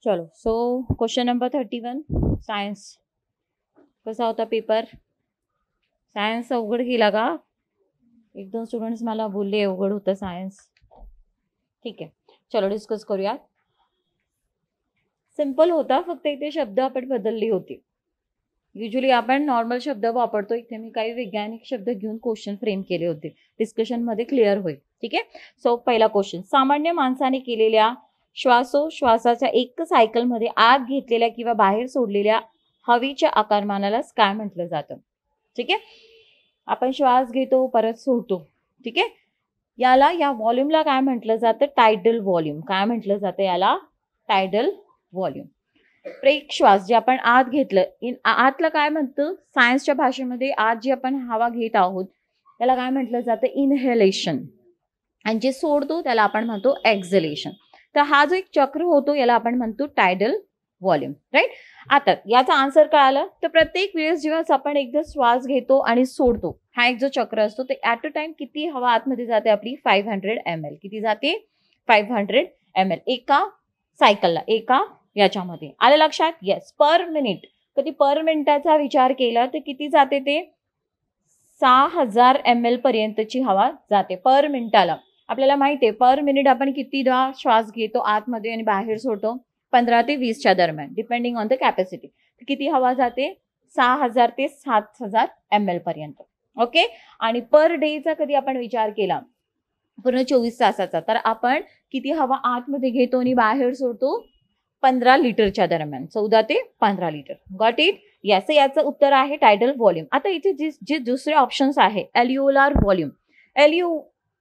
चलो so question number 31 science कसा होता पेपर. सायन्स अवघड गेला का. एक दोन स्टुडंट्स मला बोलले अवघड होतं सायन्स. ठीक आहे चलो डिस्कस करूया. सिंपल होता फक्त इथे शब्द आपण बदलली होती. युजली आपण नॉर्मल शब्द वापरतो. इथे मी काही वैज्ञानिक शब्द घेऊन क्वेश्चन फ्रेम केले होते. डिस्कशन मध्ये क्लिअर होईल. ठीक आहे. सो पहिला क्वेश्चन. सामान्य माणसाने केलेल्या श्वासोश्वासाच्या एक सायकलमध्ये आत घेतलेल्या किंवा बाहेर सोडलेल्या हवेच्या आकारमानालाच काय म्हटलं जातं. ठीक आहे. आपण श्वास घेतो परत सोडतो. ठीक आहे. याला या व्हॉल्यूमला काय म्हटलं जातं. Tidal volume. काय म्हटलं जातं याला. Tidal volume. एक श्वास जे आपण आत घेतलं आतला काय म्हणतं सायन्सच्या भाषेमध्ये आत जी आपण हवा घेत आहोत त्याला काय म्हटलं जातं इनहेलेशन. आणि जे सोडतो त्याला आपण म्हणतो एक्झलेशन. तर हा जो एक चक्र होतो याला आपण म्हणतो टायडल व्हॉल्यूम. राईट. आता याचा आन्सर कळालं तर प्रत्येक वेळेस जेव्हा आपण एकदा श्वास घेतो आणि सोडतो हा एक जो चक्र असतो ते ऍट अ टाइम किती हवा आतमध्ये जाते आपली 500 ml. किती जाते 500 ml एका सायकलला एका याच्यामध्ये. आलं लक्षात. येस. Per minute. कधी पर मिनिटाचा विचार केला तर किती जाते ते 6000 ml पर्यंतची हवा जाते पर मिनिटाला. आपल्याला माहिती आहे पर मिनिट आपण कितीदा श्वास घेतो आतमध्ये आणि बाहेर सोडतो 15 ते 20च्या दरम्यान डिपेंडिंग ऑन द कॅपॅसिटी. किती हवा जाते 6000 ते 7000 ml पर्यंत. ओके. आणि पर डेचा कधी आपण विचार केला पूर्ण 24 तासाचा तर आपण किती हवा आतमध्ये घेतो आणि बाहेर सोडतो 15 लिटरच्या दरम्यान. 14 ते 15 लिटर. Got it. याचं याचं उत्तर आहे टायडल व्हॉल्यूम. आता इथे जे दुसरे ऑप्शन्स आहे एल्युलार व्हॉल्यूम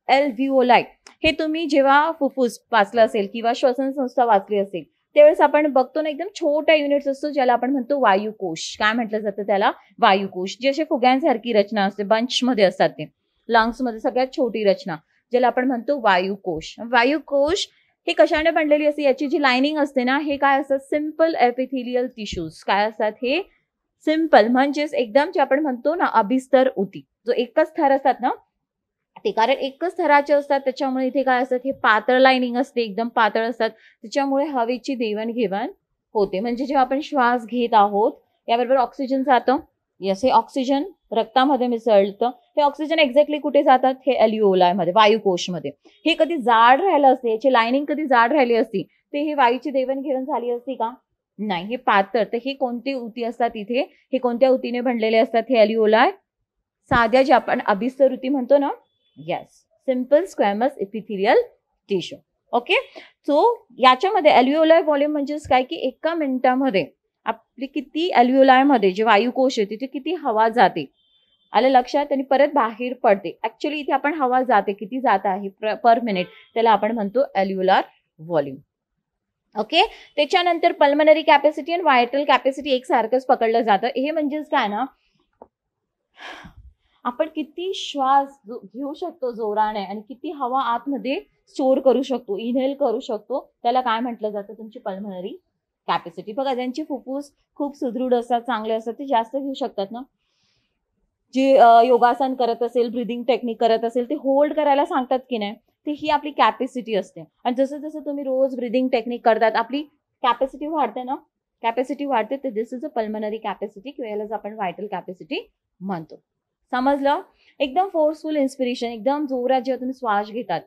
एल्व्हिओलाई हे तुम्ही जेव्हा फुफ्फुस वाचलं असेल किंवा श्वसन संस्था वाचली असेल त्यावेळेस आपण बघतो ना एकदम छोटा युनिट्स असतो ज्याला आपण म्हणतो वायुकोश. काय म्हटलं जातं त्याला वायुकोश. जे असे फुग्यांसारखी रचना असते बंचमध्ये असतात ते लंग्समध्ये सगळ्यात छोटी रचना ज्याला आपण म्हणतो वायुकोश. वायुकोश हे कशाने बनलेली असते याची जी लाइनिंग असते ना हे काय असतात सिंपल एपिथेलियल टिश्यूज. काय असतात हे सिंपल म्हणजेच एकदम जे आपण म्हणतो ना अभिस्तर ऊती जो एकच थर असतात ना ते कारण एकच थराचे असतात त्याच्यामुळे इथे काय असतात हे पातळ लाइनिंग असते एकदम पातळ असतात त्याच्यामुळे हवेची देवाणघेवाण होते. म्हणजे जेव्हा आपण श्वास घेत आहोत याबरोबर ऑक्सिजन जातं. हे ऑक्सिजन रक्तामध्ये मिसळतं. हे ऑक्सिजन एक्झॅक्टली कुठे जातात हे एल्युओलायमध्ये वायुकोशमध्ये. हे कधी जाड राहिलं असते याची लाइनिंग कधी जाड राहिली असती ते हे वायूची देवाणघेवाण झाली असती का नाही. हे पातळ. तर हे कोणते ऊती असतात इथे हे कोणत्या ऊतीने बनलेले असतात हे एल्युओलाय साध्या जे आपण अभिस्तर ऊती म्हणतो ना. Yes. Simple squamous epithelial tissue. Okay. So याच्यामध्ये एल्युओलाय व्हॉल्यूम म्हणजे काय की एका मिनिटामध्ये आपली किती एल्युओलायमध्ये जे वायुकोश आहे तिथे किती हवा जाते. आलं लक्षात. आणि परत बाहेर पडते. ऍक्च्युली इथे आपण हवा जाते किती जात आहे पर मिनिट त्याला आपण म्हणतो एल्युलार व्हॉल्यूम. ओके. त्याच्यानंतर पल्मनरी कॅपॅसिटी आणि व्हायटल कॅपॅसिटी एकसारखंच पकडलं जातं. हे म्हणजेच काय ना आपण किती श्वास घेऊ शकतो जोराने आणि किती हवा आतमध्ये स्टोअर करू शकतो इनहेल करू शकतो त्याला काय म्हटलं जातं तुमची पल्मनरी कॅपॅसिटी. बघा ज्यांचे फुफ्फुस खूप सुदृढ असतात चांगले असतात ते जास्त घेऊ शकतात ना. जे योगासन करत असेल ब्रिदिंग टेक्निक करत असेल ते होल्ड करायला सांगतात की नाही ते ही आपली कॅपॅसिटी असते. आणि जसं जसं तुम्ही रोज ब्रिदिंग टेक्निक करतात आपली कॅपॅसिटी वाढते ना. कॅपॅसिटी वाढते तर दिस इज अ पल्मनरी कॅपॅसिटी किंवा यालाच आपण व्हायटल कॅपॅसिटी म्हणतो. समजलं. एकदम फोर्सफुल इन्स्पिरेशन एकदम जोरात जेव्हा तुम्ही श्वास घेतात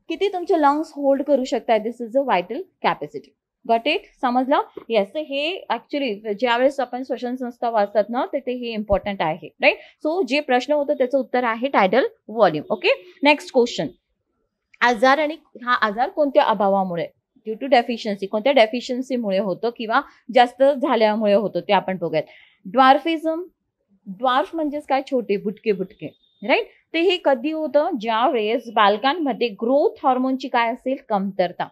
किती तुमचे लंग्स होल्ड करू शकतात this is a vital capacity. Got it. समजलं. येस. तर हे ऍक्च्युली ज्यावेळेस आपण श्वसन संस्था वाचतात ना तर ते हे इम्पॉर्टंट आहे. राईट. सो जे प्रश्न होतं त्याचं उत्तर आहे tidal volume. Okay. Next question. आजार आणि हा आजार कोणत्या अभावामुळे ड्यू टू डेफिशियन्सी कोणत्या डेफिशियन्सीमुळे होतो किंवा जास्त झाल्यामुळे होतो ते आपण बघूयात. ड्वार्फिझम. ड्वार्फ म्हणजेच काय छोटे बुटके बुटके. राईट. ते हे कधी होतं ज्या वेळेस बालकांमध्ये ग्रोथ हॉर्मोनची काय असेल कमतरता.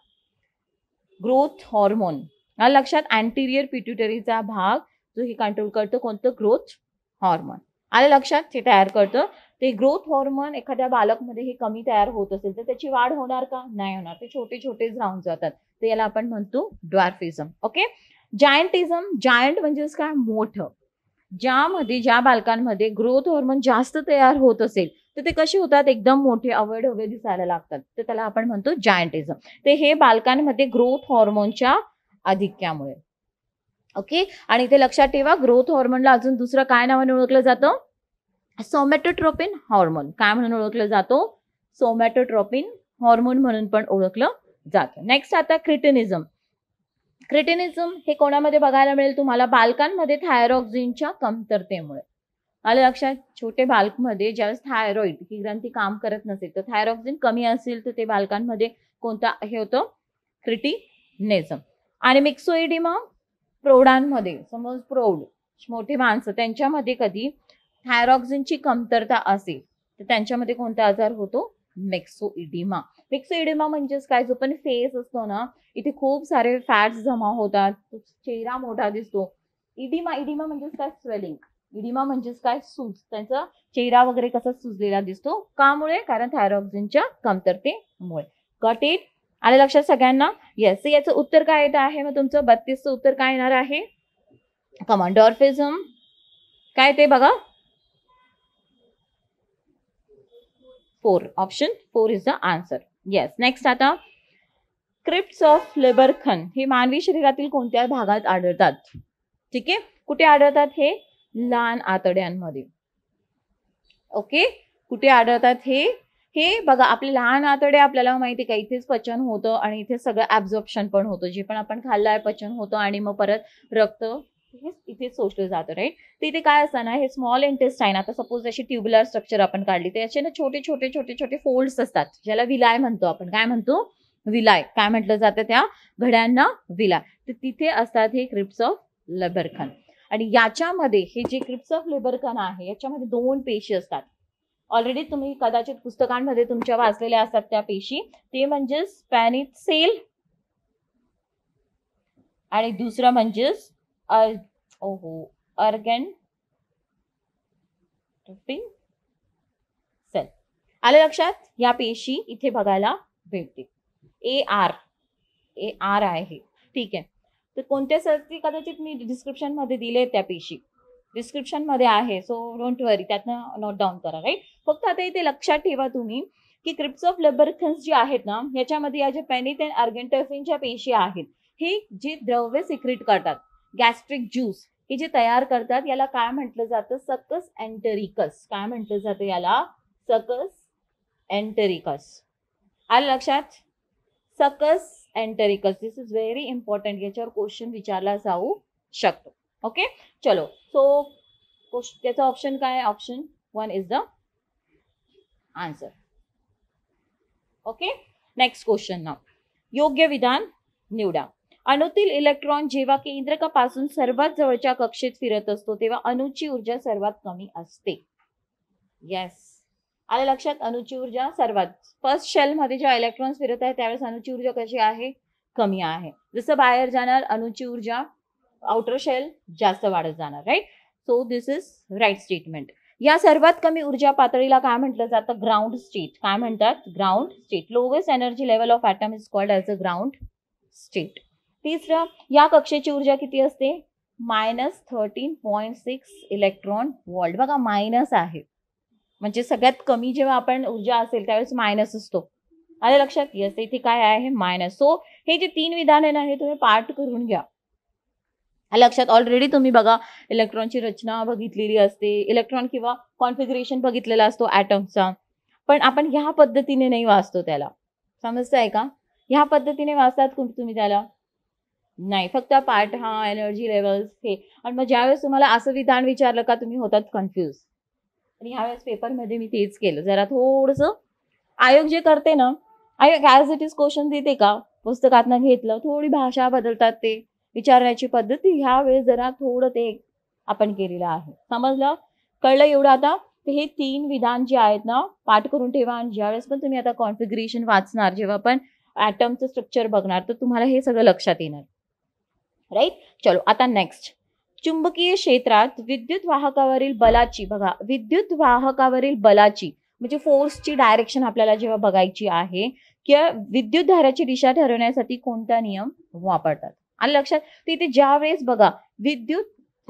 ग्रोथ हॉर्मोन लक्षात. अँटिरियर पिट्युटरीचा भाग जो हे कंट्रोल करतो कोणतं ग्रोथ हॉर्मोन. आलं लक्षात. ते तयार करतं. ते ग्रोथ हॉर्मोन एखाद्या बालकमध्ये हे कमी तयार होत असेल तर त्याची वाढ होणार का नाही होणार. ते छोटे छोटेच राहून जातात. ते याला आपण म्हणतो ड्वार्फिझम. ओके. जायंटिझम. जायंट म्हणजेच काय मोठं. ज्यामध्ये ज्या बालकांमध्ये ग्रोथ हॉर्मोन जास्त तयार होत असेल तर ते कसे होतात एकदम मोठे अवयढव्य दिसायला लागतात तर त्याला आपण म्हणतो जायंटिझम. ते हे बालकांमध्ये ग्रोथ हॉर्मोनच्या अधिक्यामुळे. ओके, आणि इथे लक्षात ठेवा ग्रोथ हॉर्मोनला अजून दुसरं काय नावाने ओळखलं जातं? सोमॅटोट्रोपिन हॉर्मोन. काय म्हणून ओळखलं जातो? सोमॅटोट्रोपिन हॉर्मोन म्हणून पण ओळखलं जातं. नेक्स्ट आता क्रिटिनिझम. क्रिटिनिझम हे कोणामध्ये बघायला मिळेल तुम्हाला? बालकांमध्ये थायरॉक्सिनच्या कमतरतेमुळे. आलं लक्षात? छोटे बालकमध्ये ज्यावेळेस थायरॉइड ही ग्रंथी काम करत नसेल तर थायरॉक्सिन कमी असेल तर ते बालकांमध्ये कोणता हे होतं? क्रिटिनिझम. आणि मिक्सोइडिमा प्रौढांमध्ये, समज प्रौढ मोठे माणसं त्यांच्यामध्ये कधी थायरॉक्सिनची कमतरता असेल तर त्यांच्यामध्ये कोणता आजार होतो? मिक्सोइडिमा. मिक्सोइडिमा म्हणजेच काय? जो पण फेस असतो ना, इथे खूप सारे फॅट्स जमा होतात, चेहरा मोठा दिसतो. इडिमा म्हणजेच काय? स्वेलिंग. इडिमा म्हणजेच काय? सूज. त्यांचा चेहरा वगैरे कसा सुजलेला दिसतो. कामुळे? कारण थायरॉक्सिनच्या कमतरतेमुळे. Got it? आलं लक्षात सगळ्यांना? येस. याचं उत्तर काय येत आहे मग तुमचं? 32चं उत्तर काय येणार आहे? कमॉन, डॉर्फिझम काय ते बघा. 4. Option 4 is the answer. Yes. Next आता क्रिप्ट्स ऑफ लेबरखन हे मानवी शरीरातील कोणत्या भागात आढळतात? ठीक आहे, कुठे आढळतात हे? लहान आतड्यांमध्ये. ओके, कुठे आढळतात हे? हे बघा, आपले लहान आतडे आपल्याला माहिती का इथेच पचन होतं आणि इथे सगळं ऍब्झॉर्प्शन पण होतं. जे पण आपण खाल्लं आहे पचन होतं आणि मग परत रक्त इथे शोषलं जातं. राईट. तर इथे काय असतं ना, हे स्मॉल इंटेस्टाईन, आता सपोज अशी ट्युब्युलर स्ट्रक्चर आपण काढली तर याचे ना छोटे छोटे छोटे छोटे फोल्ड्स असतात ज्याला विलाय म्हणतो आपण. काय म्हणतो? विलाय. काय म्हटलं जातं त्या घड्यांना? विलाय. तर तिथे असतात हे क्रिप्ट्स ऑफ लेबरखन. आणि याच्यामध्ये हे जे क्रिप्ट्स ऑफ लेबरखन आहे याच्यामध्ये 2 पेशी असतात. ऑलरेडी तुम्ही कदाचित पुस्तकांमध्ये तुमच्या वाचलेल्या असतात त्या पेशी. ते म्हणजे स्पॅनिच सेल आणि दुसरं म्हणजेच अर्गन सेल. आलं लक्षात? या पेशी इथे बघायला भेटते. ए आर आहे. ठीक आहे. तर कोणत्या सेलची कदाचित मी डिस्क्रिप्शन मध्ये दिले त्या पेशी. डिस्क्रिप्शन मध्ये आहे, सो डोंट वरी, त्यातनं नोट डाऊन करा. राईट. फक्त आता इथे लक्षात ठेवा तुम्ही की क्रिप्ट्स ऑफ लेबरखन्स जे आहेत ना, याच्यामध्ये या जे पेनिथ आणि अर्गेंटोफिनच्या पेशी आहेत हे जे द्रव्य सिक्रेट करतात, गॅस्ट्रिक ज्यूस हे जे तयार करतात, याला काय म्हटलं जातं? सकस एंटेरिकस. काय म्हटलं जातं याला? सकस एंटेरिकस. आलं लक्षात? सकस entericus. This is very important. याच्यावर क्वेश्चन विचारला जाऊ शकतो. ओके, चलो. सो त्याचा ऑप्शन काय? Option 1 is the answer. Okay, next question नाव. योग्य विधान निवडा. अणूतील इलेक्ट्रॉन जेव्हा केंद्रकापासून सर्वात जवळच्या कक्षेत फिरत असतो तेव्हा अणूची ऊर्जा सर्वात कमी असते. येस. आलं लक्षात? अणूची ऊर्जा सर्वात फर्स्ट शेल मध्ये जेव्हा इलेक्ट्रॉन्स फिरत आहे त्यावेळेस अणूची ऊर्जा कशी आहे? कमी आहे. जसं बाहेर जाणार अणूची ऊर्जा आउटर शेल जास्त वाढत जाणार. Right. So this is right statement. या सर्वात कमी ऊर्जा पातळीला काय म्हटलं जातं? Ground state. काय म्हणतात? Ground state. Lowest energy level of atom is called as a ground state. तिसरं, या कक्षेची ऊर्जा किती असते? -13.6 इलेक्ट्रॉन व्होल्ट. बघा मायनस आहे, म्हणजे सगळ्यात कमी जेव्हा आपण ऊर्जा असेल त्यावेळेस मायनस असतो. आलं लक्षात? येस. इथे काय आहे? मायनस. सो हे जे 3 विधान आहे ना हे तुम्ही पाठ करून घ्या. लक्षात? ऑलरेडी तुम्ही बघा इलेक्ट्रॉनची रचना बघितलेली असते, इलेक्ट्रॉन किंवा कॉन्फिगरेशन बघितलेला असतो ॲटमचा, पण आपण ह्या पद्धतीने नाही वाचतो त्याला. समजतंय का? ह्या पद्धतीने वाचतात तुम्ही त्याला नाही, फक्त पार्ट हा एनर्जी लेवल्स हे. आणि मग ज्यावेळेस तुम्हाला असं विधान विचारलं का तुम्ही होतात कन्फ्यूज. आणि ह्यावेळेस पेपरमध्ये मी तेच केलं. जरा थोडंसं आयोग जे करते ना, आयोग ॲज इट इज क्वेश्चन देते का पुस्तकातनं घेतलं, थोडी भाषा बदलतात ते विचारण्याची पद्धती. ह्या वेळेस जरा थोडं ते आपण केलेलं आहे. समजलं? कळलं एवढं आता? तर हे 3 विधान जे आहेत ना पाठ करून ठेवा. आणि ज्यावेळेस पण तुम्ही आता कॉन्फिगरेशन वाचणार, जेव्हा पण ॲटमचं स्ट्रक्चर बघणार, तर तुम्हाला हे सगळं लक्षात येणार. राईट. चलो आता नेक्स्ट. चुंबकीय क्षेत्रात विद्युत वाहकावरील बलाची, बघा विद्युत वाहकावरील बलाची म्हणजे फोर्सची डायरेक्शन आपल्याला जेव्हा बघायची आहे किंवा विद्युत धाराची दिशा ठरवण्यासाठी कोणता नियम वापरतात? आलं लक्षात? तिथे ज्या वेळेस बघा विद्युत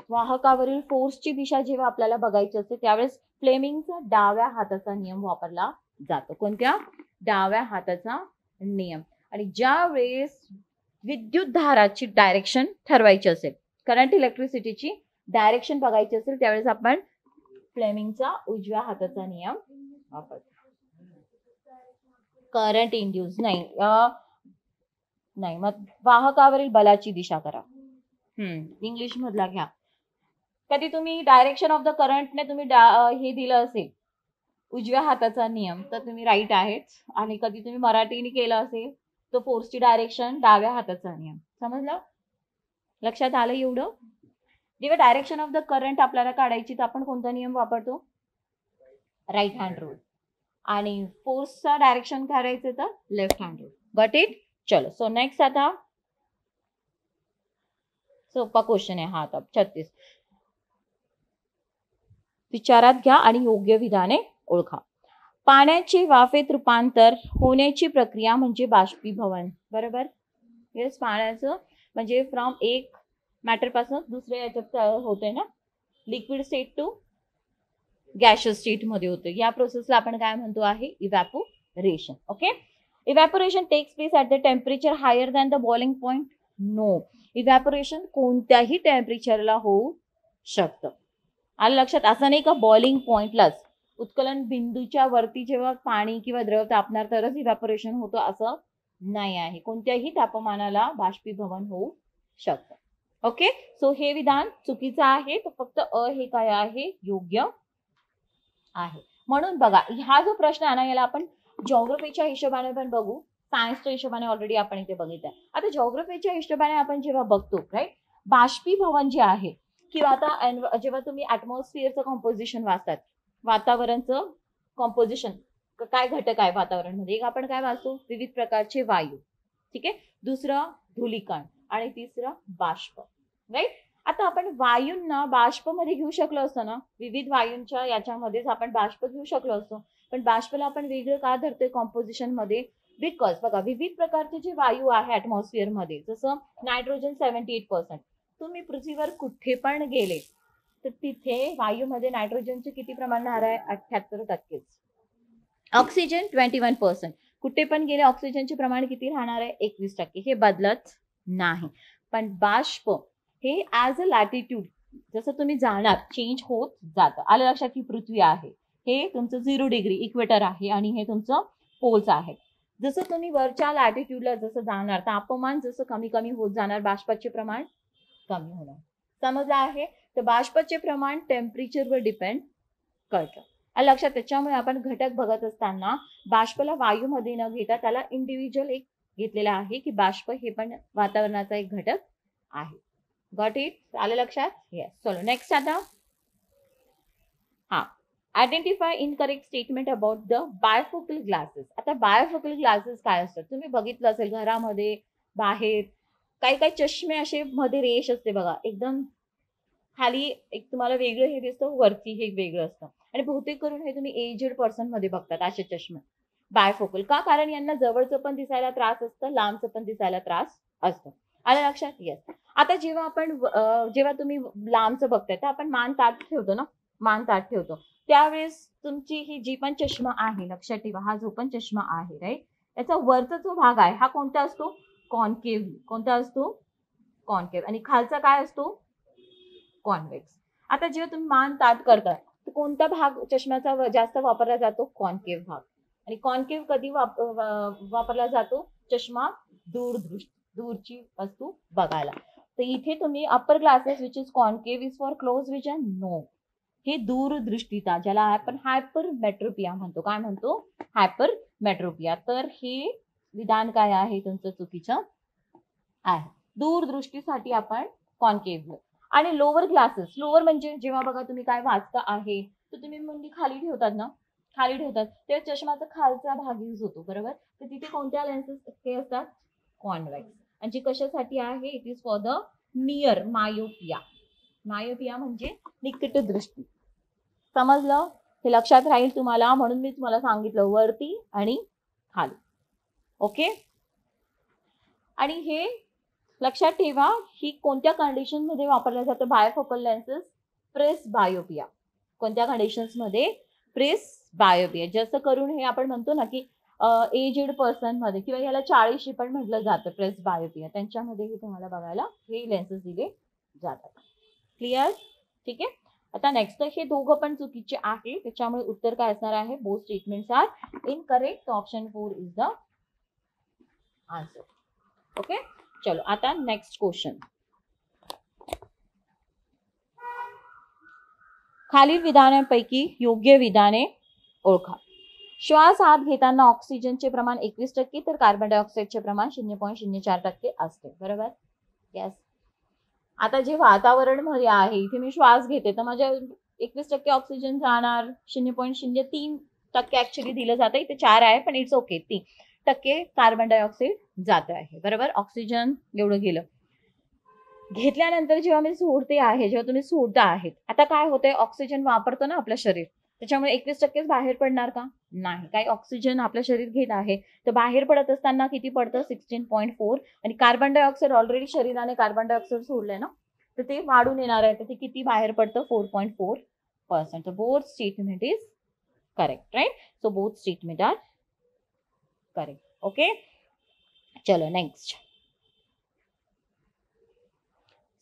वाहकावरील फोर्सची दिशा जेव्हा आपल्याला बघायची असते त्यावेळेस फ्लेमिंगचा डाव्या हाताचा नियम वापरला जातो. कोणत्या? डाव्या हाताचा नियम. आणि ज्या वेळेस विद्युत धाराची डायरेक्शन ठरवायची असेल, करंट इलेक्ट्रिसिटीची डायरेक्शन बघायची असेल, त्यावेळेस आपण फ्लेमिंगचा उजव्या हाताचा नियम वापरतो. करंट इंड्यूस नाही, नाही मग वाहकावरील बलाची दिशा करा. इंग्लिश मधला घ्या. कधी तुम्ही डायरेक्शन ऑफ द करंटने तुम्ही हे दिलं असेल उजव्या हाताचा नियम तर तुम्ही राईट आहेत, आणि कधी तुम्ही मराठीने केलं असेल तर फोर्सची डायरेक्शन डाव्या हाताचा नियम. समजलं? लक्षात आलं एवढं? जेव्हा डायरेक्शन ऑफ द करंट आपल्याला काढायची तर आपण कोणता नियम वापरतो? Right hand rule. आणि फोर्सचा डायरेक्शन करायचं तर left hand rule. Got it? चलो सो नेक्स्ट आता सोपा क्वेश्चन आहे हा. आता 36 विचारात घ्या आणि योग्य विधाने ओळखा. पाण्याचे वाफेत रूपांतर होण्याची प्रक्रिया म्हणजे बाष्पीभवन. बरोबर? येस, पाण्याचं म्हणजे फ्रॉम एक मॅटर पासून दुसऱ्या याच्यात होते ना, liquid state to gaseous state मध्ये होते. या प्रोसेसला आपण काय म्हणतो आहे? Evaporation. Okay. Evaporation takes place at the temperature higher than the boiling point. No, evaporation कोणत्याही टेम्परेचरला होऊ शकतं. आलं लक्षात? असं नाही का बॉइलिंग पॉइंटलाच, उत्कलन बिंदूच्या वरती जेव्हा पाणी किंवा द्रव तापणार तरच इव्हॅपोरेशन होतं असं नाही आहे. कोणत्याही तापमानाला बाष्पीभवन होऊ शकतं. ओके. सो हे विधान चुकीचं आहे, तर फक्त हे काय आहे? योग्य आहे. म्हणून बघा, हा जो प्रश्न आहे ना, याला आपण जिओग्राफीच्या हिशोबाने पण बघू, सायन्सच्या हिशोबाने ऑलरेडी आपण इथे बघितलं. आता जिओग्राफीच्या हिशोबाने आपण जेव्हा बघतो, राईट, बाष्पीभवन जे आहे किंवा आता जेव्हा तुम्ही ऍटमॉस्फिअरचं कॉम्पोजिशन वाचतात, वातावरणाचं कॉम्पोजिशन, काय घटक आहे वातावरणामध्ये, एक आपण काय वाचतो? विविध प्रकारचे वायू. ठीक आहे. दुसरं धूलिकण आणि तिसरं बाष्प. राईट. आता आपण वायूंना बाष्प मध्ये घेऊ शकलो असतो ना, विविध वायूंच्या याच्यामध्येच आपण बाष्प घेऊ शकलो असतो, पण बाष्पला आपण वेगळं का धरतोय कॉम्पोजिशन मध्ये? बिकॉज बघा, विविध प्रकारचे जे वायू आहे ऍटमॉस्फिअर मध्ये, जसं नायट्रोजन 78%. तुम्ही पृथ्वीवर कुठे पण गेले तर तिथे वायूमध्ये नायट्रोजनचे किती प्रमाण राहणार आहे? 78%. ऑक्सिजन 21%. कुठे पण गेले ऑक्सिजनचे प्रमाण किती राहणार आहे? 21%. हे बदलत नाही. पण बाष्प हे ऍज अ लॅटिट्यूड, जसं तुम्ही जाणार चेंज होत जातं. आलं लक्षात? की पृथ्वी आहे, हे तुमचं 0 डिग्री इक्वेटर आहे आणि हे तुमचं पोल्स आहे. जसं तुम्ही वरच्या लॅटिट्यूडला जसं जाणार, तापमान जसं कमी कमी होत जाणार, बाष्पाचे प्रमाण कमी होणार. समजलं आहे? तर बाष्पाचे प्रमाण टेम्परेचरवर डिपेंड करतं. लक्षात? त्याच्यामुळे आपण घटक बघत असताना बाष्पला वायूमध्ये न घेता त्याला इंडिव्हिज्युअल एक घेतलेला आहे, की बाष्प हे पण वातावरणाचा एक घटक आहे. Got it? आलं लक्षात? येस. चलो नेक्स्ट आता identify incorrect statement about the bifocal glasses. आता बायफोकल ग्लासेस काय असतात? तुम्ही बघितलं असेल घरामध्ये, बाहेर काही काही चष्मे असे मध्ये रेष असते बघा, एकदम खाली एक तुम्हाला वेगळं हे दिसतं, वरती हे वेगळं असतं. आणि बहुतेक करून हे तुम्ही एजेड पर्सन मध्ये बघतात असे चष्मे बायफोकल. का? कारण यांना जवळचं पण दिसायला त्रास असतं, लांबचं पण दिसायला त्रास असतो. आलं लक्षात? येस. आता जेव्हा तुम्ही लांबचं बघताय तर आपण मान ताठ ठेवतो ना, मान ताठ ठेवतो, त्यावेळेस तुमची ही जी पण चष्मा आहे, लक्षात ठेवा, हा जो पण चष्मा आहे, राईट, याचा वरचा जो भाग आहे हा कोणता असतो? कॉन्केव्ह. कोणता असतो? कॉन्केव्ह. आणि खालचा काय असतो? कॉन्व्हेक्स. आता जेव्हा तुम्ही मान ताठ करता तर कोणता भाग चष्म्याचा जास्त वापरला जातो? कॉन्केव्ह भाग. आणि कॉन्केव्ह कधी वापरला जातो? चष्मा दूरची वस्तू बघायला. तर इथे तुम्ही upper glasses which is concave is for close vision. No, हे दूरदृष्टिता, ज्याला आपण हायपरमेट्रोपिया म्हणतो. काय म्हणतो? हायपरमेट्रोपिया. तर हे विधान काय आहे तुमचं? चुकीचं आहे. दूरदृष्टीसाठी आपण कॉन्केव्ह. आणि लोअर ग्लासेस, लोअर म्हणजे जेव्हा बघा तुम्ही काय वाचता आहे तर तुम्ही मुंडी खाली ठेवतात ना, खाली ठेवतात तेव्हा चष्माचा खालचा भाग यूज होतो, बरोबर? तर तिथे कोणत्या लेन्सेस हे असतात? कॉन्व्हेक्स. आणि जी कशासाठी आहे? It is for the near myopia. Myopia म्हणजे निकट दृष्टी. समजलं? हे लक्षात राहील तुम्हाला, म्हणून मी तुम्हाला सांगितलं वरती आणि खाली. ओके. आणि हे लक्षात ठेवा, ही कोणत्या कंडिशन मध्ये वापरल्या जातं बायोफोकल लेन्सेस? प्रेस बायोपिया. कोणत्या कंडिशन्स मध्ये? प्रेस बायोपिया. जसं करून हे आपण म्हणतो ना की एजेड पर्सन मध्ये किंवा याला 40 पण म्हटलं जातं प्रेस बायोपिया, त्यांच्यामध्येही तुम्हाला बघायला हे लेन्सेस दिले जातात. क्लिअर? ठीक आहे. आता नेक्स्ट हे दोघं पण चुकीचे आहे, त्याच्यामुळे उत्तर काय असणार आहे? Both statements are incorrect. Option 4 is the answer. Okay, चलो आता नेक्स्ट क्वेश्चन. खालील विधानांपैकी योग्य विधाने ओळखा. श्वास आत घेताना ऑक्सिजनचे प्रमाण 21% तर कार्बन डायऑक्साईडचे प्रमाण 0.04% असते. बरोबर? यस. आता जे वातावरण मध्ये आहे, इथे मी श्वास घेते तर माझ्या 21% ऑक्सिजन जाणार, 0.03% ऍक्च्युली दिलं जातं, इथे 4 आहे पण इट्स ओके, 3% कार्बन डायऑक्साईड जात आहे. बरोबर? ऑक्सिजन एवढं गेलं. घेतल्यानंतर जेव्हा मी सोडते आहे, जेव्हा तुम्ही सोडता आहेत, आता काय होतंय? ऑक्सिजन वापरतो ना आपलं शरीर, त्याच्यामुळे 21% बाहेर पडणार का? नाही. काही ऑक्सिजन आपलं शरीर घेत आहे तर बाहेर पडत असताना किती पडतं? 16.4. आणि कार्बन डायऑक्साईड ऑलरेडी शरीराने कार्बन डायऑक्साईड सोडलंय ना, तर ते वाढून येणार आहे, तर ते किती बाहेर पडतं? 4.4%. तर both statement is correct, right? So both statement are correct. Okay, चलो नेक्स्ट.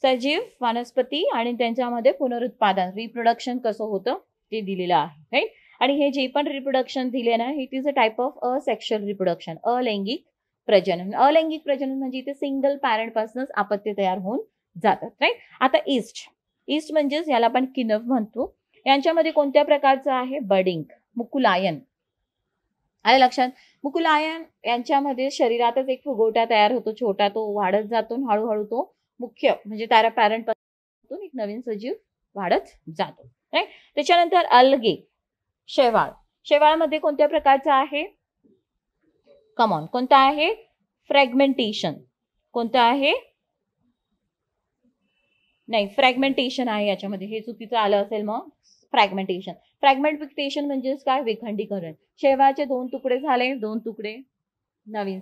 सजीव वनस्पती आणि त्यांच्यामध्ये पुनरुत्पादन, रिप्रोडक्शन कसं होतं ते दिलेलं आहे, राईट? आणि हे जे पण रिप्रोडक्शन दिले ना, it is a type of asexual reproduction, अलैंगिक प्रजनन. अलैंगिक प्रजनन म्हणजे इथे सिंगल पॅरेंट पासूनच अपत्य तयार होऊन जातात, राईट? आता ईस्ट म्हणजेच याला आपण किनव म्हणतो, यांच्यामध्ये कोणत्या प्रकारचं आहे? बडिंग, मुकुलायन. आले लक्षात? मुकुलायन यांच्यामध्ये शरीरातच एक फुगवटा तयार होतो छोटा, तो वाढत जातो, हळूहळू तो मुख्य म्हणजे त्याला पॅरेंट पासून एक नवीन सजीव वाढत जातो, राईट? त्याच्यानंतर अलगे, शेवाळ. शेवाळमध्ये कोणत्या प्रकारचा आहे? कमॉन, कोणता आहे? फ्रॅगमेंटेशन. कोणतं आहे? नाही, फ्रॅगमेंटेशन आहे याच्यामध्ये, हे चुकीचं आलं असेल मग. फ्रॅगमेंटेशन. फ्रॅगमेंटेशन म्हणजेच काय? विखंडीकरण. शेवाळचे 2 तुकडे झाले, 2 तुकडे नवीन.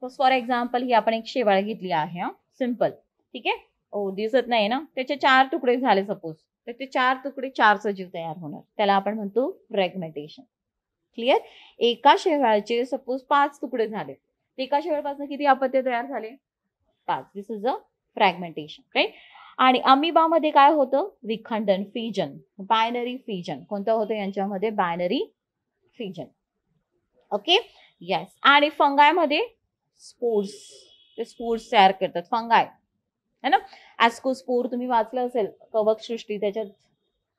फॉर एक्झाम्पल ही आपण एक शेवाळ घेतली आहे, सिंपल, ठीक आहे? ओ दिसत नाही ना, त्याचे 4 तुकडे झाले सपोज, तर ते 4 तुकडे 4 सजीव तयार होणार, त्याला आपण म्हणतो फ्रॅगमेंटेशन. क्लिअर? एका शेवाळचे सपोज 5 तुकडे झाले, एका शेवाळपासून किती अपत्य तयार झाले? 5. दिस इज अ फ्रॅगमेंटेशन, राईट? आणि अमिबामध्ये काय होतं? विखंडन, फिजन, बायनरी फिजन. कोणतं होतं यांच्यामध्ये? Binary fission. Okay, yes. आणि फंगायमध्ये स्पोर्स, ते स्पोर्स तयार करतात, फंगाय है ना. ऍस्कोस्पोर तुम्ही वाचलं असेल, कवक सृष्टी, त्याच्यात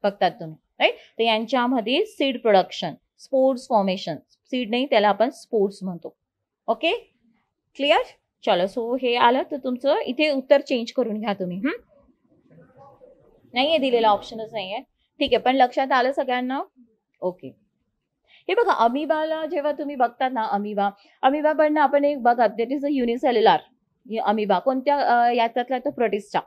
बघतात तुम्ही, राईट? तर यांच्यामध्ये seed production, spores formation, seed नाही त्याला आपण स्पोर्स म्हणतो. Okay, clear? चलो, सो हे आलं तर तुमचं इथे उत्तर चेंज करून घ्या तुम्ही. नाहीये दिलेला, ऑप्शनच नाहीये, ठीक आहे, पण लक्षात आलं सगळ्यांना? ओके. हे बघा, अमिबाला जेव्हा तुम्ही बघतात ना, अमिबा पण आपण एक बघा, that is a unicellular amoeba. कोणत्या याच्यातला? तो प्रोटिस्टा.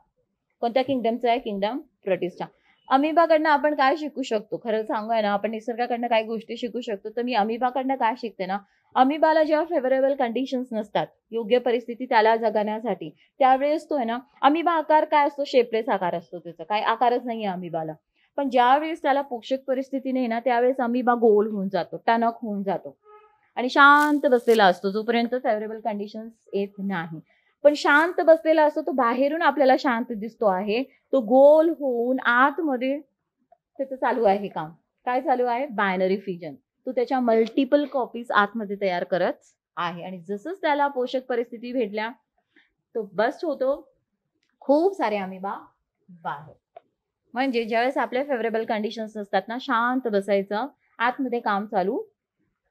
कोणत्या किंगडमचा आहे? Kingdom protista. अमिबाकडनं आपण काय शिकू शकतो? खरं सांगूया ना, आपण निसर्गाकडनं काय गोष्टी शिकू शकतो, तर मी अमिबाकडनं काय शिकते ना, अमिबाला जेव्हा फेवरेबल कंडिशन्स नसतात, योग्य परिस्थिती त्याला जगण्यासाठी, त्यावेळेस तो आहे ना, अमिबा आकार काय असतो? शेपलेस आकार असतो त्याचा, काय आकारच नाहीये अमिबाला. पण ज्यावेळेस त्याला पोषक परिस्थिती नाही ना, त्यावेळेस अमिबा गोल होऊन जातो, टणक होऊन जातो आणि शांत बसलेला असतो, जोपर्यंत फेवरेबल कंडिशन्स येत नाही. पण शांत बसलेला असतो तो, बाहेरून आपल्याला शांत दिसतो आहे, तो गोल होऊन आतमध्ये त्याचं चालू आहे काम. काय चालू आहे? Binary fission. तो त्याच्या मल्टिपल कॉपीज आतमध्ये तयार करत आहे आणि जसंच त्याला पोषक परिस्थिती भेटल्या तो बस्ट होतो, खूप सारे अमिबा बाहेर. म्हणजे ज्यावेळेस आपल्या फेवरेबल कंडिशन्स असतात ना, शांत बसायचं, आतमध्ये काम चालू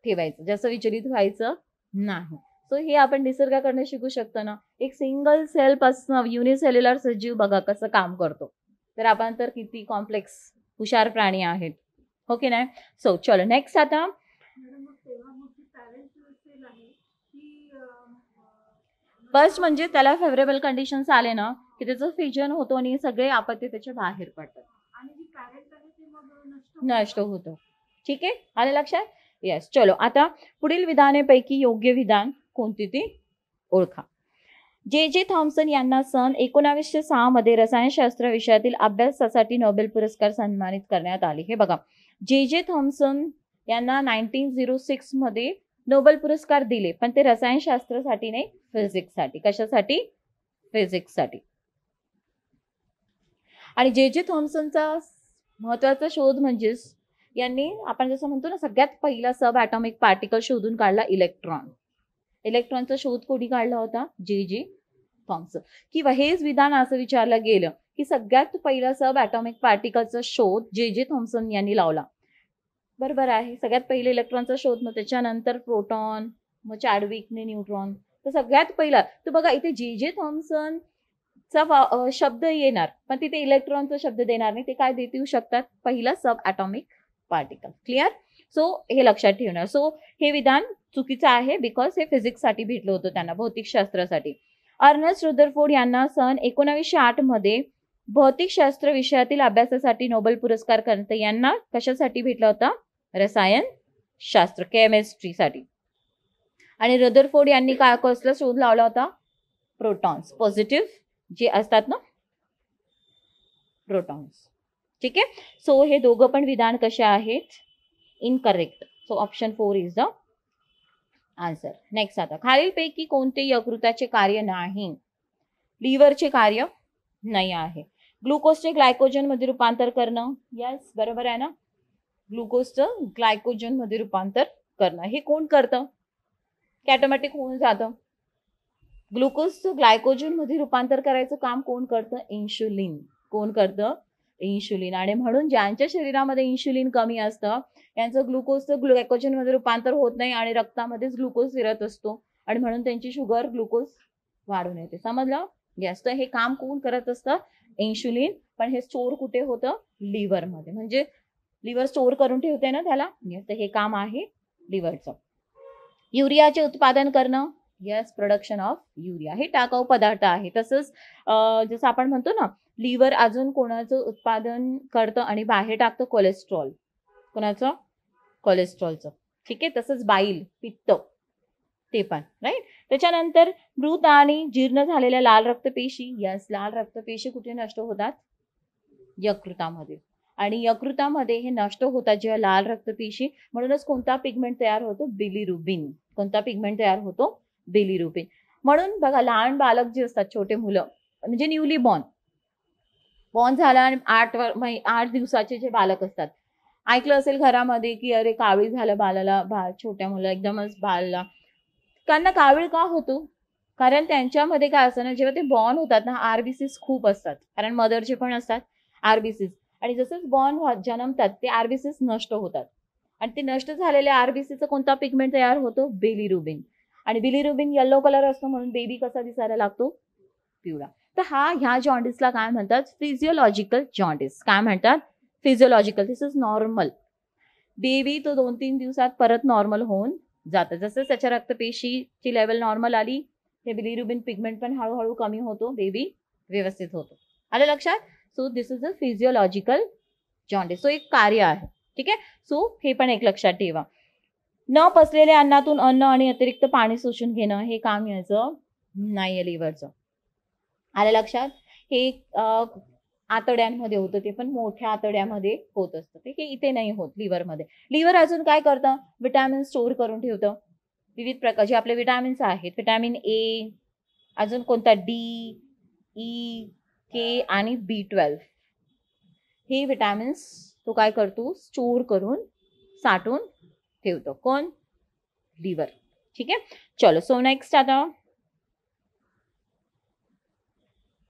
ठेवायचं, जास्त विचलित व्हायचं नाही. सो हे आपण निसर्गाकडनं शिकू शकतो ना. एक सिंगल सेल पासून युनिसेल्युलर सजीव बघा कसं काम करतो, तर आपण तर किती कॉम्प्लेक्स हुशार प्राणी आहेत, हो की नाही? सो चलो नेक्स्ट. आता फर्स्ट म्हणजे त्याला फेवरेबल कंडिशन्स आले ना की त्याचं फिजन होतो आणि सगळे अपत्य त्याच्या बाहेर पडतात, नष्ट होतो. ठीक आहे, आले लक्षात? येस. चलो आता पुढील विधानेपैकी योग्य विधान कोणती ती ओळखा. जे थॉम्सन यांना सन 1906 मध्ये रसायनशास्त्र विषयातील अभ्यासासाठी नोबेल पुरस्कार सन्मानित करण्यात आले. हे बघा, जे थॉम्सन यांना 1906 मध्ये नोबेल पुरस्कार दिले, पण ते रसायनशास्त्रासाठी नाही, फिजिक्ससाठी. कशासाठी? फिजिक्ससाठी. आणि जे जे थॉम्सनचा महत्वाचा शोध म्हणजेच यांनी आपण जसं म्हणतो ना सगळ्यात पहिला सब ॲटॉमिक पार्टिकल शोधून काढला इलेक्ट्रॉन. इलेक्ट्रॉनचा शोध कोणी काढला होता? जे जे थॉम्सन. किंवा हेच विधान असं विचारलं गेलं की सगळ्यात पहिला सब ॲटॉमिक पार्टिकलचा शोध जे जे थॉम्सन यांनी लावला. बरोबर आहे. सगळ्यात पहिले इलेक्ट्रॉनचा शोध, मग त्याच्यानंतर प्रोटॉन, मग चॅडविकने न्यूट्रॉन. तर सगळ्यात पहिला तर बघा इथे जे जे थॉम्सन चा शब्द येणार, पण तिथे इलेक्ट्रॉनचा शब्द देणार नाही. ते काय देऊ शकतात? पहिला सब ॲटॉमिक पार्टिकल. क्लिअर? सो हे लक्षात ठेवणार. सो हे विधान चुकीचं आहे बिकॉज हे फिजिक्ससाठी भेटलं होतं त्यांना, भौतिकशास्त्रासाठी. अर्नेस्ट रदरफोर्ड यांना सन 1908 मध्ये भौतिकशास्त्र विषयातील अभ्यासासाठी नोबेल पुरस्कार करता यांना कशासाठी भेटला होता? रसायनशास्त्र, केमिस्ट्रीसाठी. आणि रदरफोर्ड यांनी काय कसला शोध लावला होता? प्रोटॉन्स, पॉझिटिव्ह जे असतात ना प्रोटॉन्स. ठीक आहे. सो हे दोघं पण विधान कसे आहेत? Incorrect. So option 4 is the answer. Next आता खालीलपैकी कोणते यकृताचे कार्य नाही? लिव्हरचे कार्य नाही आहे. ग्लुकोजचे ग्लायकोजन मध्ये रूपांतर करणं. यस, बरोबर आहे ना. ग्लुकोजचं ग्लायकोजन मध्ये रूपांतर करणं हे कोण करतं? ऑटोमॅटिक होऊन जातं. ग्लुकोजचं ग्लायकोजन मध्ये रूपांतर करायचं काम कोण करतं? इन्शुलिन. कोण करतं? इन्शुलिन. आणि म्हणून ज्यांच्या शरीरामध्ये इन्शुलिन कमी असतं यांचं ग्लुकोजचं ग्लायकोजन मध्ये रूपांतर होत नाही आणि रक्तामध्येच ग्लुकोज फिरत असतो आणि म्हणून त्यांची शुगर ग्लुकोज वाढून येते. समजलं? यस. तर हे काम कोण करत असतं? इन्शुलिन. पण हे स्टोअर कुठे होतं? लिव्हरमध्ये. म्हणजे लिव्हर स्टोअर करून ठेवते ना त्याला. यस. तर हे काम आहे लिव्हरचं. युरियाचे उत्पादन करणं. Yes, production of urea. हे टाकाऊ पदार्थ आहे. तसंच जसं आपण म्हणतो ना लिव्हर अजून कोणाचं उत्पादन करतं आणि बाहेर टाकतं? कोलेस्ट्रॉल. कोणाचं? कोलेस्ट्रॉलचं. ठीक आहे. तसंच बाईल, पित्त, ते पण राईट. त्याच्यानंतर मृत आणि जीर्ण झालेल्या लाल रक्तपेशी. यस, लाल रक्तपेशी कुठे नष्ट होतात? यकृतामध्ये. आणि यकृतामध्ये हे नष्ट होतात जेव्हा लाल रक्तपेशी. म्हणूनच कोणता पिगमेंट तयार होतो? बिलिरुबिन. कोणता पिगमेंट तयार होतो? बिलिरुबिन. म्हणून बघा लहान बालक जे असतात, छोटे मुलं म्हणजे न्यूली बॉर्न झाला आणि 8 दिवसाचे जे बालक असतात, ऐकलं असेल घरामध्ये की अरे कावीळ झालं बाळाला, छोट्या मुलं एकदमच बाळाला. त्यांना कावीळ का होतो? कारण त्यांच्यामध्ये काय असतं ना, जेव्हा ते बॉर्न होतात ना आरबीसीस खूप असतात, कारण मदरचे पण असतात आरबीसीस. आणि जसंच बॉर्न जन्मतात ते आरबीसीस नष्ट होतात आणि ते नष्ट झालेल्या आरबीसीचा कोणता पिगमेंट तयार होतो? बिलिरुबिन. आणि बिलिरुबिन येलो कलर असतो म्हणून बेबी कसा दिसायला लागतो? पिवळा. तर ह्या जॉन्डिसला काय म्हणतात? Physiological jaundice. काय म्हणतात? Physiological. This is normal. Baby तो 2-3 दिवसात परत नॉर्मल होऊन जातं. जसं त्याच्या रक्तपेशीची लेवल नॉर्मल आली, हे बिलिरुबिन पिगमेंट पण हळूहळू कमी होतो, बेबी व्यवस्थित होतो. आलं लक्षात? So this is a physiological jaundice. So एक कार्य आहे. ठीक आहे. सो हे पण एक लक्षात ठेवा. न पचलेल्या अन्नातून अन्न आणि अतिरिक्त पाणी शोषून घेणं हे काम याचं नाहीये लिव्हरचं. आलं लक्षात? हे आतड्यांमध्ये होतं, ते पण मोठ्या आतड्यामध्ये होत असतं. ते इथे नाही होत लिव्हरमध्ये. लिव्हर अजून काय करतं? विटॅमिन स्टोअर करून ठेवतं. विविध प्रकारचे आपले विटॅमिन्स आहेत. विटॅमिन ए, अजून कोणता? डी, ई, के आणि B12. हे विटॅमिन्स तो काय करतो? स्टोअर करून साठवून ठेवतो. कोण? लिव्हर. ठीक आहे. चलो सो नेक्स्ट आता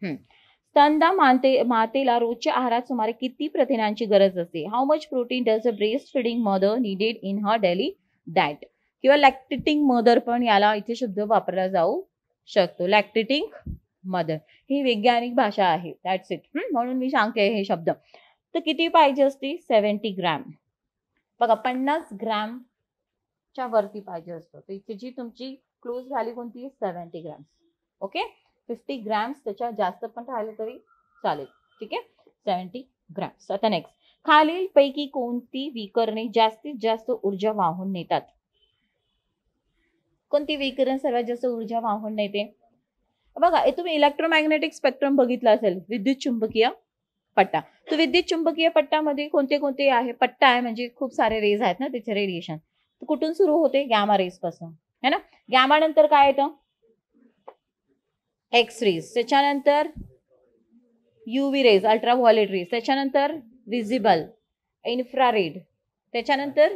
स्तनदा मातेला रोजच्या आहारात सुमारे किती प्रथिनांची गरज असते? How much protein does a breast feeding mother needed in her daily diet? किंवा लॅक्टेटिंग मदर पण याला इथे शब्द वापरला जाऊ शकतो. लॅक्टेटिंग मदर ही वैज्ञानिक भाषा आहे. That's it. म्हणून मी सांगते हे शब्द. तर किती पाहिजे असते? 70 ग्रॅम. बघा 50 ग्रॅमच्या वरती पाहिजे असतं. तर इथे जी तुमची क्लोज व्हॅल्यू कोणती? 70 ग्रॅम. ओके. 50 ग्रॅम्स त्याच्या जास्त पण राहिले तरी चालेल. ठीक आहे. 70 ग्रॅम्स. आता नेक्स्ट. खालील पैकी कोणती विकरणे जास्तीत जास्त ऊर्जा वाहून नेतात? कोणती विकिरण सर्वात जास्त ऊर्जा वाहून नेते? बघा तुम्ही इलेक्ट्रोमॅग्नेटिक स्पेक्ट्रम बघितला असेल, विद्युत चुंबकीय पट्टा. तो विद्युत चुंबकीय पट्टामध्ये कोणते कोणते आहे? पट्टा आहे म्हणजे खूप सारे रेज आहेत ना त्याचे रेडिएशन. कुठून सुरू होते? गॅमा रेज पासून, है ना. गॅमा नंतर काय येतं? एक्स रेज, त्याच्यानंतर युव्ही रेज, अल्ट्राव्हायोलेट रेज, त्याच्यानंतर विजिबल, इन्फ्रारेड, त्याच्यानंतर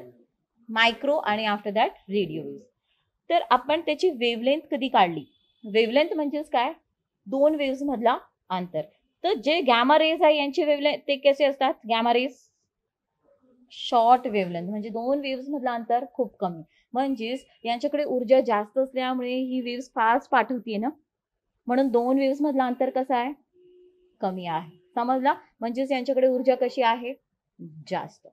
मायक्रो आणि आफ्टर दॅट रेडिओ वेव्ज. तर आपण त्याची वेव्हलेंथ कधी काढली? वेव्हलेंथ म्हणजेच काय? दोन वेव्स मधला अंतर. तर जे गॅमा रेज आहे यांची वेव्हलेंथ ते कसे असतात? गॅमा रेज शॉर्ट वेव्हलेंथ, म्हणजे दोन वेव्स मधला अंतर खूप कमी. म्हणजेच यांच्याकडे ऊर्जा जास्त असल्यामुळे ही वेव्स फास्ट पाठवते ना, म्हणून दोन वेव्स मधला अंतर कसं आहे? कमी आहे. समजला? म्हणजेच यांच्याकडे ऊर्जा कशी आहे? जास्त.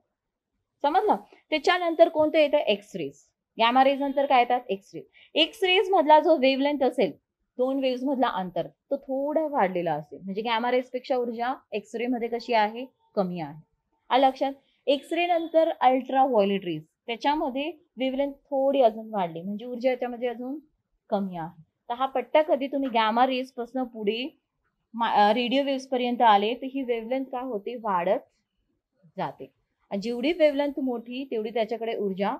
समजलं? त्याच्यानंतर कोणतं येतं? X raise. गॅमा रेज नंतर काय येतात? X raise. एक्स रेज मधला जो वेव्हलेंथ असेल, दोन वेव्स मधला अंतर, तो थोडा वाढलेला असेल. म्हणजे गॅमा रेज पेक्षा ऊर्जा एक्स रे मध्ये कशी आहे? कमी आहे. आलं लक्षात? एक्स रे नंतर अल्ट्राव्हायोलेट रेज, त्याच्यामध्ये वेव्हलेंथ थोडी अजून वाढली, म्हणजे ऊर्जा याच्यामध्ये अजून कमी आहे. तर हा पट्टा कधी तुम्ही गॅमा रेज पासून पुढे रेडिओ वेव्स पर्यंत आले तर ही वेव्हलेंथ काय होते? वाढत जाते. जेवढी वेव्हलेंथ मोठी तेवढी त्याच्याकडे ऊर्जा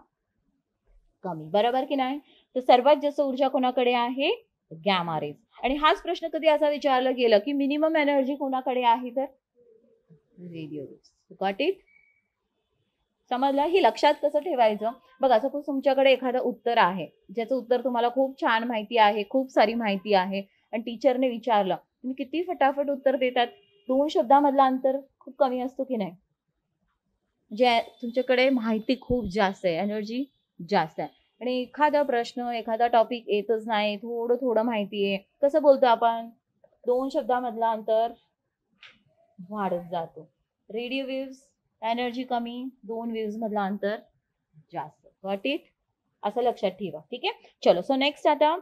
कमी. बरोबर की नाही? तर सर्वात जास्त ऊर्जा कोणाकडे आहे? Gamma rays. आणि हाच प्रश्न कधी असा विचारला गेला की मिनिमम एनर्जी कोणाकडे आहे? तर रेडिओ वेव्स. Got it? समजलं? ही लक्षात कसं ठेवायचं? बघा, सपोज तुमच्याकडे एखादं उत्तर आहे, ज्याचं उत्तर तुम्हाला खूप छान माहिती आहे, खूप सारी माहिती आहे, आणि टीचरने विचारलं, तुम्ही किती फटाफट उत्तर देतात. दोन शब्दामधला अंतर खूप कमी असतो की नाही? म्हणजे तुमच्याकडे माहिती खूप जास्त आहे, एनर्जी जास्त आहे, आणि एखादा प्रश्न, एखादा टॉपिक येतच नाही, थोडं थोडं माहिती आहे, कसं बोलतो आपण? दोन शब्दामधला अंतर वाढत जातो. रेडिओ वेव्स एनर्जी कमी, दोन वेव्स मधला अंतर जास्त. Got it? असं लक्षात ठेवा. ठीक आहे. चलो, सो नेक्स्ट आता,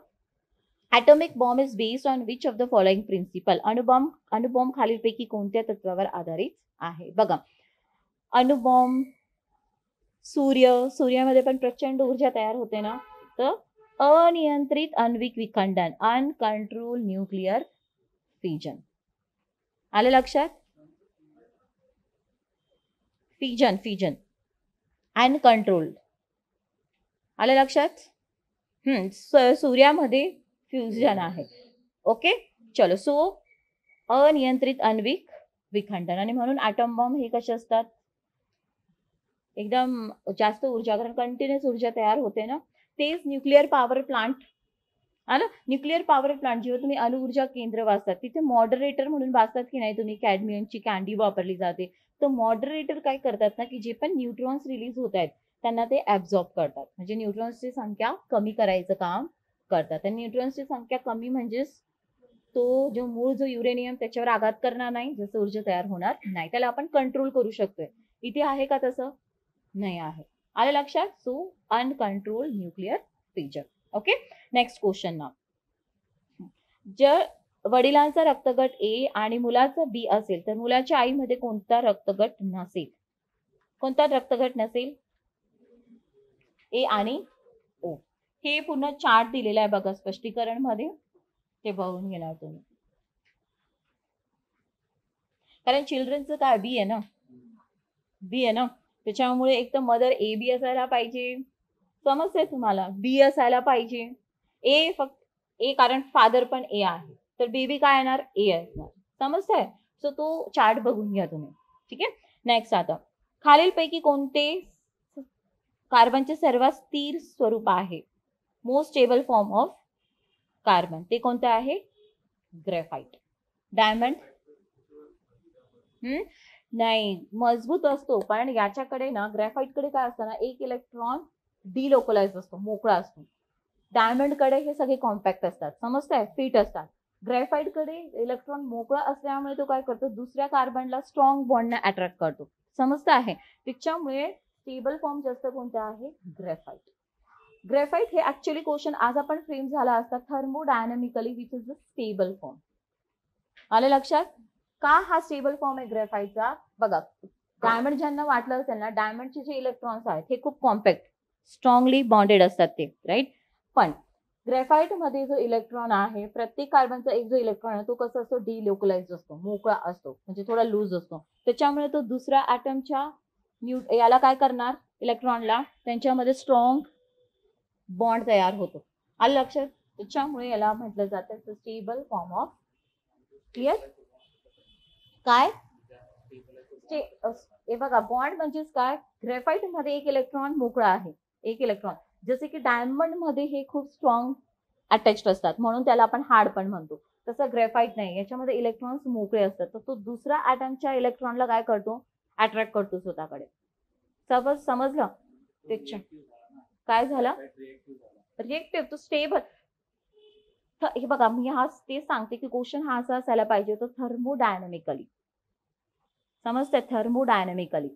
atomic bomb is based on which of the following principle? अणुबॉम्ब खालीलपैकी कोणत्या तत्वावर आधारित आहे? बघा, अणुबॉम्ब, सूर्यामध्ये पण प्रचंड ऊर्जा तयार होते ना, तर अनियंत्रित आण्विक विखंडन, अनकंट्रोल न्यूक्लिअर फिजन. आलं लक्षात? Fission uncontrolled. आलं लक्षात? सूर्यामध्ये फ्युजन आहे. ओके, चलो. सो अनियंत्रित आण्विक विखंडन, आणि म्हणून ॲटॉम बॉम्ब हे कसे असतात? एकदम जास्त ऊर्जा, कारण कंटिन्युअस ऊर्जा तयार होते ना. तेच न्यूक्लिअर पॉवर प्लांट, आलं? न्यूक्लिअर पॉवर प्लांट जेव्हा तुम्ही अणुऊर्जा केंद्र वाचतात, तिथे मॉडरेटर म्हणून वाचतात की नाही तुम्ही? कॅडमियमची कॅन्डी वापरली जाते. तर मॉडरेटर काय करतात ना, की जे पण न्यूट्रॉन्स रिलीज होत आहेत त्यांना ते ऍब्झॉर्ब करतात, म्हणजे न्यूट्रॉन्सची संख्या कमी करायचं काम करतात. आणि न्यूट्रॉन्सची संख्या कमी म्हणजेच तो जो मूळ जो युरेनियम त्याच्यावर आघात करणार नाही, जसं ऊर्जा तयार होणार नाही, त्याला आपण कंट्रोल करू शकतोय. इथे आहे का तसं? नाही आहे. आलं लक्षात? So uncontrol nuclear fission. Okay, next question ना. जर वडिलांचा रक्तगट ए आणि मुलाचा बी असेल तर मुलाच्या आईमध्ये कोणता रक्तगट नसेल? कोणता रक्तगट नसेल? ए आणि ओ. हे पूर्ण चार्ट दिलेला आहे बघा स्पष्टीकरण मध्ये, ते बघून घेणार तुम्ही. कारण चिल्ड्रनचं काय? बी आहे ना, बी आहे ना, त्याच्यामुळे एक तर मदर ए बी असायला पाहिजे. समजते तुम्हाला? बी असायला पाहिजे. ए फक्त ए, कारण फादर पण ए आहे, तर बेबी काय येणार? ए असणार. समजतंय? सो तो चार्ट बघून घ्या तुम्ही. ठीक आहे. नेक्स्ट आता, खालीलपैकी कोणते कार्बनचे सर्वात स्थिर स्वरूप आहे? Most stable form of carbon, ते कोणतं आहे? ग्रेफाइट. डायमंड नाही, मजबूत असतो, कारण याच्याकडे ना, ग्रेफाइटकडे काय असतं ना, एक इलेक्ट्रॉन डिलोकलाइज असतो, मोकळा असतो. डायमंड कडे हे सगळे कॉम्पॅक्ट असतात. समजतंय? फिट असतात. ग्रेफाइट कडे इलेक्ट्रॉन मोकळा असल्यामुळे तो काय करतो? दुसऱ्या कार्बनला स्ट्रॉंग बॉन्डने अट्रॅक्ट करतो. समजतं आहे? त्याच्यामुळे स्टेबल फॉर्म जास्त कोणता आहे? ग्रेफाइट. ग्रेफाइट हे ऍक्च्युअली क्वेश्चन आज आपण फ्रेम झाला असता, thermodynamically which is the stable form. आलं लक्षात? का हा स्टेबल फॉर्म आहे ग्रेफाइटचा? बघा, डायमंड ज्यांना वाटलं असेल ना, डायमंडचे जे इलेक्ट्रॉन्स आहेत हे खूप कॉम्पॅक्ट, स्ट्रॉंगली बॉन्डेड असतात ते, राईट? पण ग्रेफाइट मध्ये जो इलेक्ट्रॉन आहे, प्रत्येक कार्बनचा एक जो इलेक्ट्रॉन आहे तो कसा असतो? डिलोकलाइज असतो, मोकळा असतो, म्हणजे थोडा लूज असतो. त्याच्यामुळे तो दुसऱ्या ॲटमच्या याला काय करणार? इलेक्ट्रॉनला त्यांच्यामध्ये स्ट्रॉंग बॉन्ड तयार होतो. आलं लक्षात? त्याच्यामुळे याला म्हटलं जातं स्टेबल फॉर्म ऑफ. क्लिअर? काय हे बघा, बॉन्ड म्हणजेच काय, ग्रेफाइट मध्ये एक इलेक्ट्रॉन मोकळा आहे, एक इलेक्ट्रॉन. जसे की डायमंड मध्ये हे खूप स्ट्रॉंग अटॅच्ड असतात म्हणून त्याला आपण हार्ड पण म्हणतो. तसं ग्रेफाइट नाही, याच्यामध्ये इलेक्ट्रॉन्स मोकळे असतात. तर तो दुसऱ्या ॲटमच्या इलेक्ट्रॉनला काय करतो, अट्रॅक्ट करतो स्वतःकडे. समजलं? त्याच्या काय झालं, रिएक्टिव्ह तो स्टेबल. हे बघा, मी हा ते सांगते की क्वेश्चन हा असा असायला पाहिजे होता थर्मोडायनॅमिकली. समजते? थर्मोडायनॅमिकली.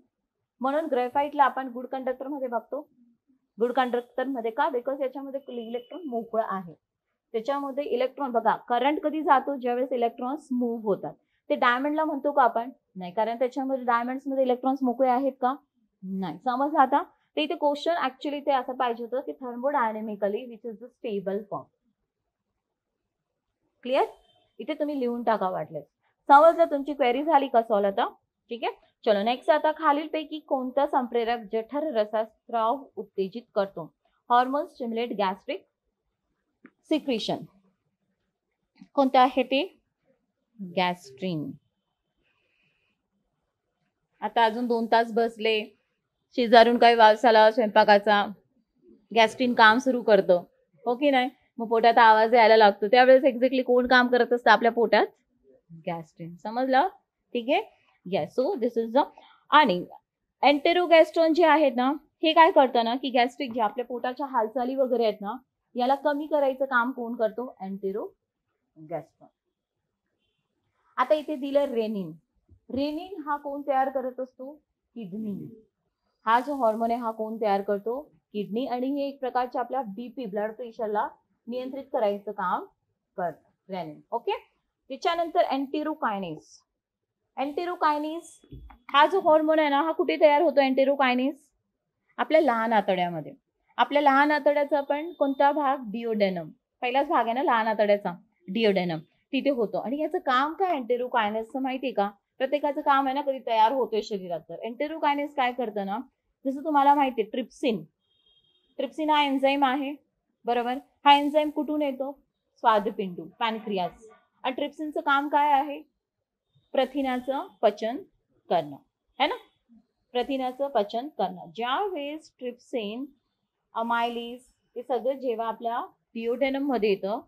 म्हणून ग्रेफाइटला आपण गुड कंडक्टर मध्ये बघतो. गुड कंडक्टर मध्ये का, बिकॉज याच्यामध्ये इलेक्ट्रॉन मोकळं आहे. त्याच्यामध्ये इलेक्ट्रॉन बघा, करंट कधी जातो, ज्यावेळेस इलेक्ट्रॉन्स मूव्ह होतात. ते डायमंडला म्हणतो का आपण, नाही, कारण त्याच्यामध्ये डायमंड्स मध्ये इलेक्ट्रॉन्स मोकळे आहेत का, नाही. समजलं आता? ते इथे क्वेश्चन ऍक्च्युली ते असं पाहिजे होतं की thermodynamically which is the stable form. Clear? इथे तुम्ही लिहून टाका वाटलं. समजलं? तुमची क्वेरी झाली का सॉल्व आता? ठीक आहे, चलो नेक्स्ट. आता खालीलपैकी कोणता संप्रेरक जठर रसास्त्राव उत्तेजित करतो? Hormone stimulate gastric secretion. कोणतं आहे ते? गॅस्ट्रिन. आता अजून 2 तास बसले, शेजारून काही वास आला स्वयंपाकाचा, गॅस्ट्रिन काम सुरू करतं, हो की नाही? मग पोटात आवाज यायला लागतो. त्यावेळेस एक्झॅक्टली कोण काम करत असतं आपल्या पोटात? गॅस्ट्रिन. समजलं? ठीक आहे, yes. So this is the. आणि एंटेरोगॅस्ट्रॉन जे आहेत ना, हे काय करतं ना, की गॅस्ट्रिक जे आपल्या पोटाच्या हालचाली वगैरे आहेत ना, याला कमी करायचं काम कोण करतो? एंटेरोगॅस्ट्रॉन. आता इथे दिलं रेनिन. रेनिन हा कोण तयार करत असतो? किडनी. हा जो हॉर्मोन आहे हा कोण तयार करतो? किडनी. आणि हे एक प्रकारच्या आपल्या बीपी, ब्लड प्रेशरला नियंत्रित करायचं काम करतं रेनिन. ओके. त्याच्यानंतर एंटेरोकायनेस. एंटेरोकायनेस हा जो हॉर्मोन आहे ना, हा कुठे तयार होतो? एंटेरोकायनेस आपल्या लहान आतड्यामध्ये. आपल्या लहान आतड्याचा पण कोणता भाग? डिओडेनम. पहिलाच भाग आहे ना लहान आतड्याचा, डिओडेनम, तिथे होतो. आणि याचं काम काय एंटेरोकायनेसचं माहितीये का? प्रत्येकाचं काम आहे ना, कधी तयार होतोय शरीरात. तर एंटेरोकायनेस काय करतं ना, जसं तुम्हाला माहितीये ट्रिप्सिन. ट्रिप्सिन हा एन्झाईम आहे, बरोबर. हा एन्झाईम कुठून येतो? स्वादपिंडू, पॅनक्रियास. आणि ट्रिप्सिनचं काम काय आहे? प्रथिनाचं पचन करणं, है ना? प्रथिनाचं पचन करणं. ज्या वेळेस ट्रिप्सिन, अमायलिस हे सगळं जेव्हा आपल्या डिओडेनम मध्ये येतं,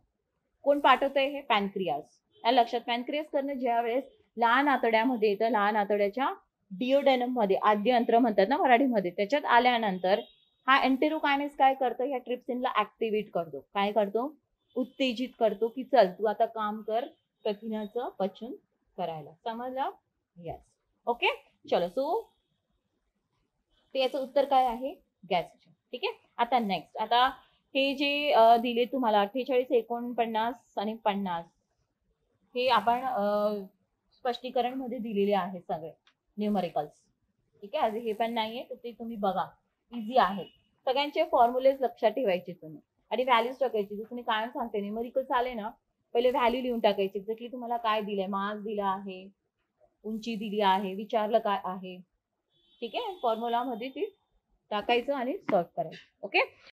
कोण पाठवतंय? हे पॅनक्रियास. या लक्षात? पॅनक्रियास करणं ज्या वेळेस लहान आतड्यामध्ये येतं, लहान आतड्याच्या डिओडेनम मध्ये, आद्य अंत्र म्हणतात ना मराठीमध्ये, त्याच्यात आल्यानंतर हा एंटेरोकायनेस काय करतं? ह्या ट्रिप्सिनला ऍक्टिव्हेट करतो. काय करतो? उत्तेजित करतो की चल तू आता काम कर प्रथिनाचं पचन करायला. समजलं? यस. ओके, चलो. सो ते याचं उत्तर काय आहे? गॅस्ट्रिन. ठीक आहे. आता नेक्स्ट. आता हे जे दिले तुम्हाला 48, 49 आणि 50, हे आपण स्पष्टीकरण मध्ये दिलेले आहेत सगळे न्यूमरिकल्स. ठीक आहे. आज हे पण नाहीये, तर ते तुम्ही बघा, इझी आहे. सगळ्यांचे फॉर्म्युलेज लक्षात ठेवायचे तुम्ही आणि व्हॅल्यूज टाकायची. जसं मी कायम सांगते, न्यूमरिकल्स आले ना, पहिले व्हॅल्यू लिहून टाकायची. एक्झॅक्टली तुम्हाला काय दिलंय, मास दिला आहे, उंची दिली आहे, विचारलं काय आहे. ठीक आहे. फॉर्म्युला मध्ये ती टाकायचं आणि सॉल्व्ह करायचं. ओके.